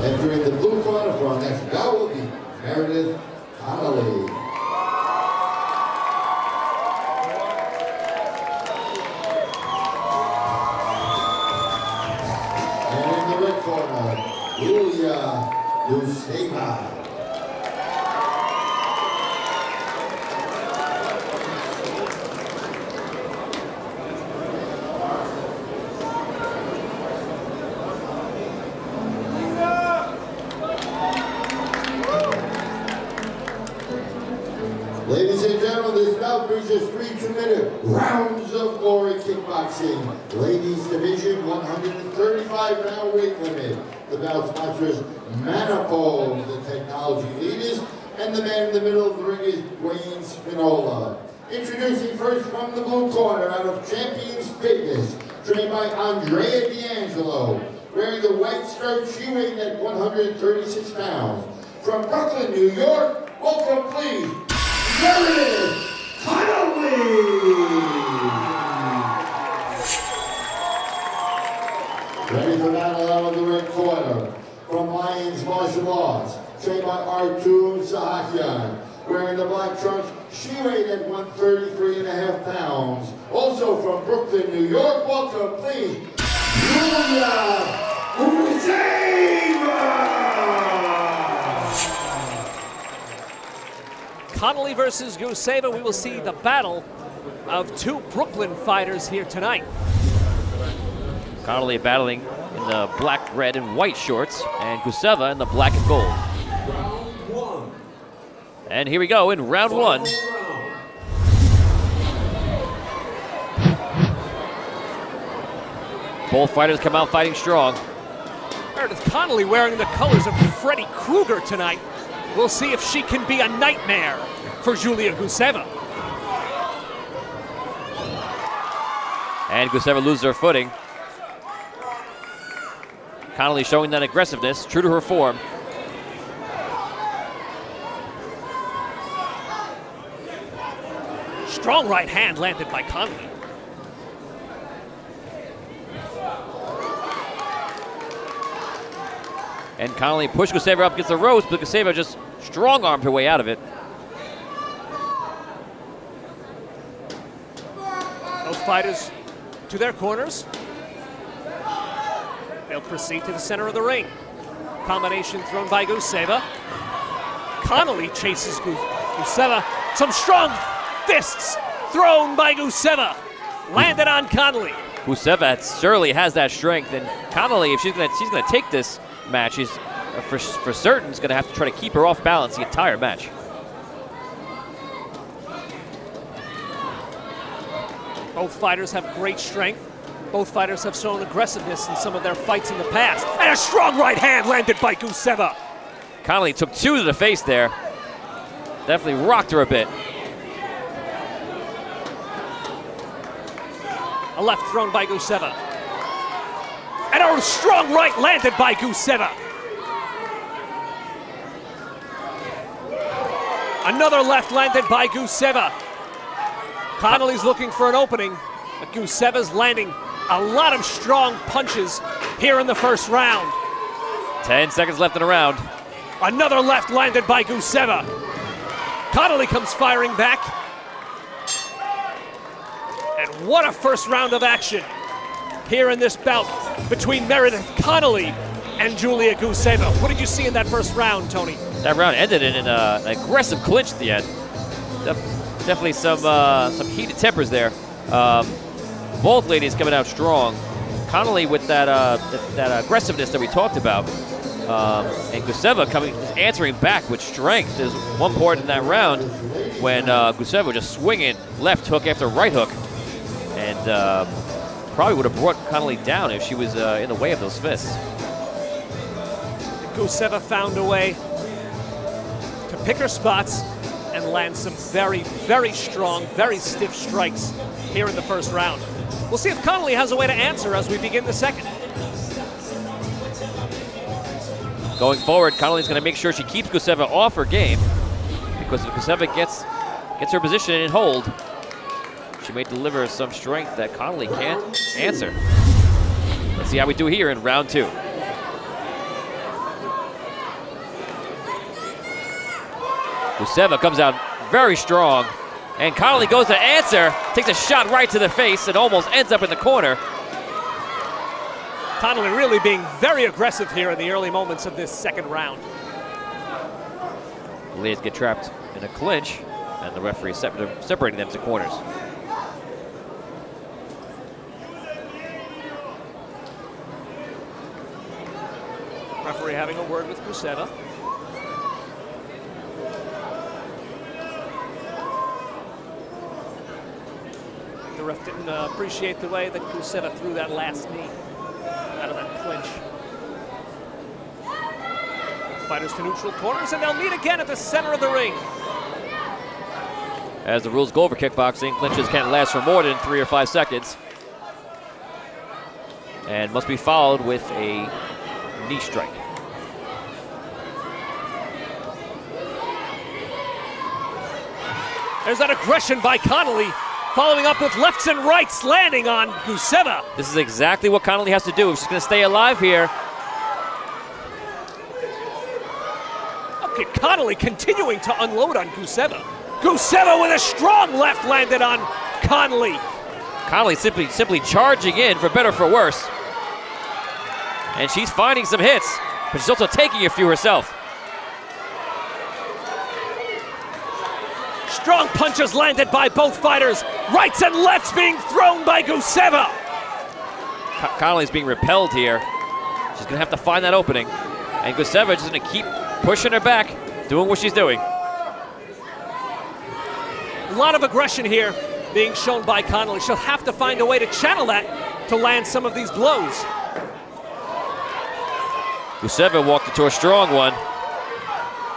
Entering the blue corner for our next bout will be Meredith Connelly. And in the red corner, Yulia Guseva. Ladies and gentlemen, this bout brings us 3 2-minute rounds of glory kickboxing. Ladies division, 135-round weight limit. The bout sponsors Manifold, the technology leaders, and the man in the middle of the ring is Wayne Spinola. Introducing first from the blue corner, out of Champions Fitness, trained by Andrea D'Angelo. Wearing the white skirt, she weighed at 136 pounds. From Brooklyn, New York, welcome please, Meredith Connelly! Ready for battle out of the red corner. From Lions Martial Arts, trained by Artur Sahakian. Wearing the black trunks, she weighed at 133.5 pounds. Also from Brooklyn, New York, welcome please, Yulia Guseva! Connelly versus Guseva. We will see the battle of 2 Brooklyn fighters here tonight. Connelly battling in the black, red, and white shorts, and Guseva in the black and gold. Round 1. And here we go in round 1. Both fighters come out fighting strong. Meredith Connelly wearing the colors of Freddy Krueger tonight. We'll see if she can be a nightmare for Yulia Guseva. And Guseva loses her footing. Connelly showing that aggressiveness, true to her form. Strong right hand landed by Connelly. And Connelly pushed Guseva up against the ropes, but Guseva just strong-armed her way out of it. Both fighters to their corners. They'll proceed to the center of the ring. Combination thrown by Guseva. Connelly chases Guseva. Some strong fists thrown by Guseva. Landed on Connelly. Guseva surely has that strength, and Connelly, if she's gonna take this match, she's for certain is gonna have to try to keep her off balance the entire match. Both fighters have great strength. Both fighters have shown aggressiveness in some of their fights in the past. And a strong right hand landed by Guseva. Connelly took 2 to the face there. Definitely rocked her a bit. A left thrown by Guseva. And a strong right landed by Guseva. Another left landed by Guseva. Connelly's looking for an opening, but Guseva's landing a lot of strong punches here in the first round. 10 seconds left in the round. Another left landed by Guseva. Connelly comes firing back. And what a first round of action here in this bout between Meredith Connelly and Yulia Guseva. What did you see in that first round, Tony? That round ended in an aggressive clinch at the end. Definitely some heated tempers there. Both ladies coming out strong. Connelly with that aggressiveness that we talked about, and Guseva answering back with strength. There's one point in that round when Guseva just swinging left hook after right hook, and probably would have brought Connelly down if she was in the way of those fists. Guseva found a way to pick her spots and land some very, very strong, very stiff strikes here in the first round. We'll see if Connelly has a way to answer as we begin the second. Going forward, Connelly's going to make sure she keeps Guseva off her game, because if Guseva gets her position and hold, she may deliver some strength that Connelly can't answer. Let's see how we do here in round 2. Guseva comes out very strong, and Connelly goes to answer, takes a shot right to the face, and almost ends up in the corner. Connelly really being very aggressive here in the early moments of this second round. The ladies get trapped in a clinch, and the referee is separating them to corners. Referee having a word with Guseva. The ref didn't appreciate the way that Guseva threw that last knee out of that clinch. Fighters to neutral corners, and they'll meet again at the center of the ring. As the rules go over kickboxing, clinches can't last for more than 3 or 5 seconds. And must be followed with a knee strike. There's that aggression by Connelly, following up with lefts and rights, landing on Guseva. This is exactly what Connelly has to do if she's going to stay alive here. Okay, Connelly continuing to unload on Guseva. Guseva with a strong left landed on Connelly. Connelly simply charging in for better for worse. And she's finding some hits, but she's also taking a few herself. Strong punches landed by both fighters. Rights and lefts being thrown by Guseva. Connelly's being repelled here. She's gonna have to find that opening. And Guseva just gonna keep pushing her back, doing what she's doing. A lot of aggression here being shown by Connelly. She'll have to find a way to channel that to land some of these blows. Guseva walked into a strong one.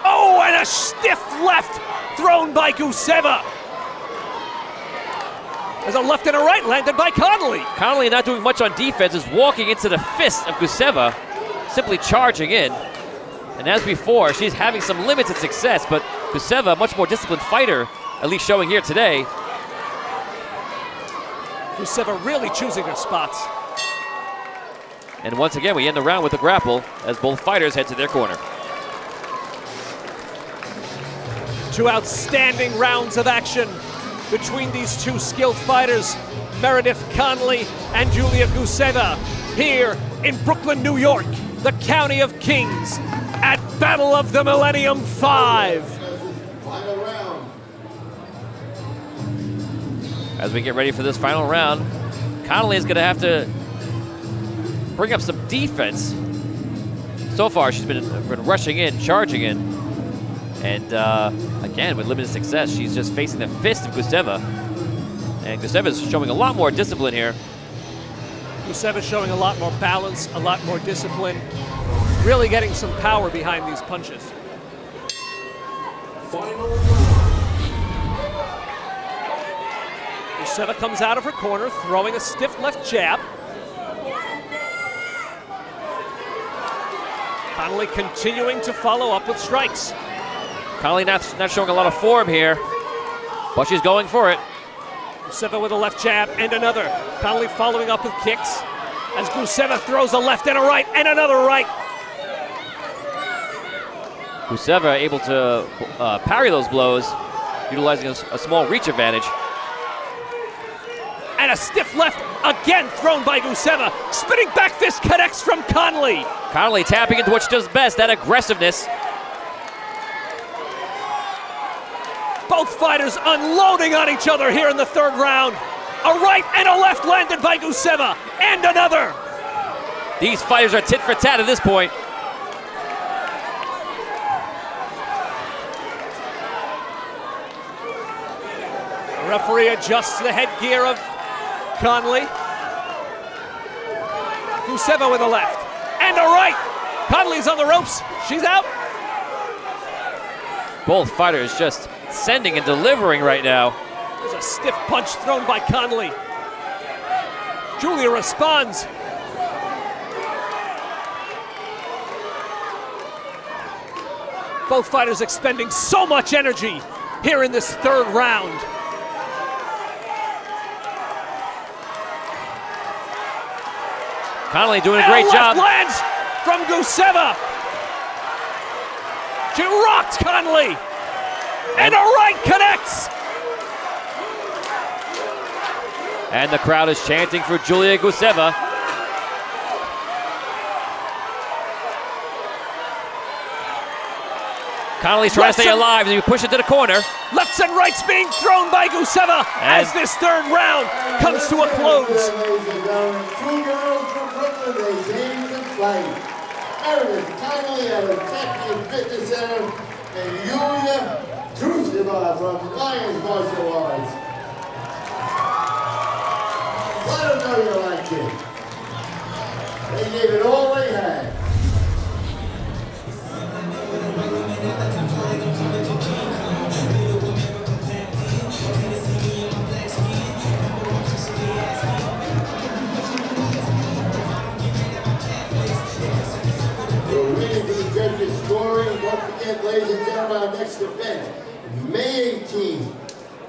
Oh, and a stiff left thrown by Guseva. There's a left and a right landed by Connelly. Connelly not doing much on defense, is walking into the fist of Guseva, simply charging in. And as before, she's having some limited success, but Guseva, a much more disciplined fighter, at least showing here today. Guseva really choosing her spots. And once again, we end the round with a grapple as both fighters head to their corner. 2 outstanding rounds of action between these 2 skilled fighters, Meredith Connelly and Yulia Guseva, here in Brooklyn, New York, the County of Kings, at Battle of the Millennium 5. Final round. As we get ready for this final round, Connelly is going to have to bring up some defense. So far, she's been rushing in, charging in. And again, with limited success, she's just facing the fist of Guseva. And Guseva is showing a lot more discipline here. Guseva showing a lot more balance, a lot more discipline, really getting some power behind these punches. Final round. Guseva comes out of her corner, throwing a stiff left jab. Connelly continuing to follow up with strikes. Connelly not showing a lot of form here, but she's going for it. Guseva with a left jab and another. Connelly following up with kicks as Guseva throws a left and a right and another right. Guseva able to parry those blows, utilizing a small reach advantage. And a stiff left again thrown by Guseva. Spinning back fist connects from Connelly. Connelly tapping into what she does best, that aggressiveness. Both fighters unloading on each other here in the third round. A right and a left landed by Guseva, and another. These fighters are tit for tat at this point. The referee adjusts the headgear of Connelly. Guseva with a left and a right. Connelly's on the ropes. She's out. Both fighters just sending and delivering right now. There's a stiff punch thrown by Connelly. Julia responds. Both fighters expending so much energy here in this third round. Connelly doing a And great left job. lands from Guseva. She rocked Connelly. And a right connects! And the crowd is chanting for Yulia Guseva. Connelly's trying to stay alive as you push it to the corner. Lefts and rights being thrown by Guseva as this third round comes to a close. Ladies and gentlemen, two girls from Brooklyn, they came to fight. Meredith Connelly out of Champion Fitness Center and Yulia Guseva from Lions Martial Arts. Let them know you like it. They gave it all they had. We're reading the judges' scoring. Don't forget, ladies and gentlemen, our next event, May 18th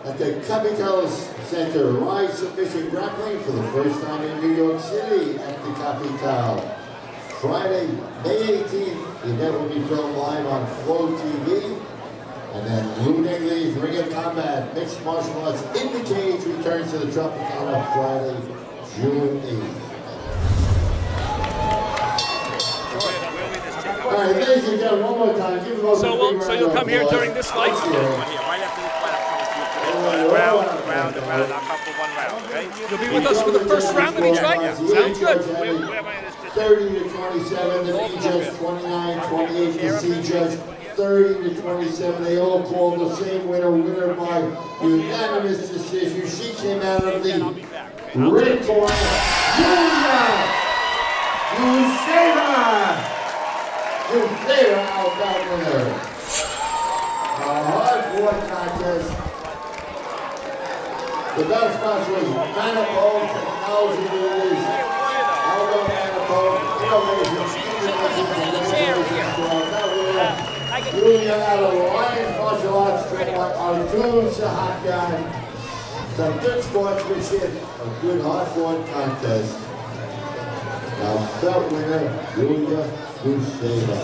at the Capital Center, Rise Submission Grappling for the first time in New York City at the Capital. Friday, May 18th, the event will be filmed live on Flow TV. And then Lou Negley's Ring of Combat, Mixed Martial Arts in the Cage returns to the Tropicana Friday, June 8th. All right, ladies and gentlemen, one more time. Give them a big round So you'll of come here applause. during this fight? You'll be with us for the first round of each fight? Sounds good. 30 to 27, the B judge 29, 28, the C judge 30 to 27. They all called the same winner by unanimous decision. She came out of the red corner. Yulia Guseva out winner. A hard-fought contest. The belt sponsor was Manifold Technology Leaders, Aldo Manifold, Innovation, Yulia out of Lions Martial Arts, trained by Arjun Sahakan. Some good sportsmanship, a good hard-fought contest. Now, belt winner, Yulia Guseva.